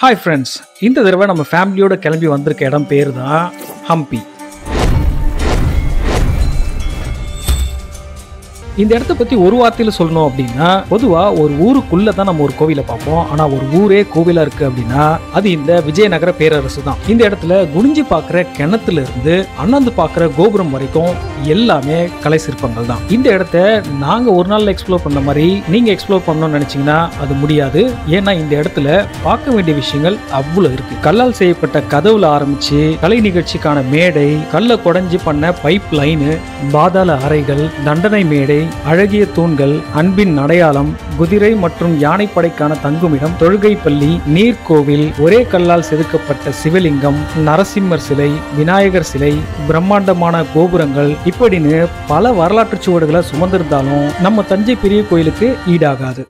Hi friends, இந்த தடவை நம்ம ஃபேமிலியோட கிளம்பி வந்திருக்க இடம் பேர் தான் ஹம்பி. இந்த இடத்த பத்தி ஒரு வார்த்தையில சொல்லணும் அப்படின்னா, பொதுவா ஒரு ஊருக்குள்ள தான் நம்ம ஒரு கோவிலை பார்ப்போம். ஆனா ஒரு ஊரே கோவிலா இருக்கு அப்படின்னா அது இந்த விஜயநகர பேரரசு தான். இந்த இடத்துல குனிஞ்சு பார்க்குற கிணத்துல இருந்து அண்ணாந்து பார்க்குற கோபுரம் வரைக்கும் எல்லாமே கலை சிற்பங்கள் தான். இந்த இடத்த நாங்க ஒரு நாள்ல எக்ஸ்ப்ளோர் பண்ண மாதிரி நீங்க எக்ஸ்ப்ளோர் பண்ணணும்னு நினைச்சீங்கன்னா அது முடியாது. ஏன்னா இந்த இடத்துல பார்க்க வேண்டிய விஷயங்கள் அவ்வளவு இருக்கு. கல்லால் செய்யப்பட்ட கதவுல ஆரம்பிச்சு கலை நிகழ்ச்சிக்கான மேடை, கல்ல குடைஞ்சு பண்ண பைப் லைனு, பாதாள அறைகள், தண்டனை மேடை, அழகிய தூண்கள், அன்பின் அடையாளம், குதிரை மற்றும் யானைப்படைக்கான தங்குமிடம், தொழுகை பள்ளி, நீர்கோவில், ஒரே கல்லால் செதுக்கப்பட்ட சிவலிங்கம், நரசிம்மர் சிலை, விநாயகர் சிலை, பிரம்மாண்டமான கோபுரங்கள், இப்படின்னு பல வரலாற்று சுவடுகளை சுமந்திருந்தாலும் நம்ம தஞ்சை பெரிய கோயிலுக்கு ஈடாகாது.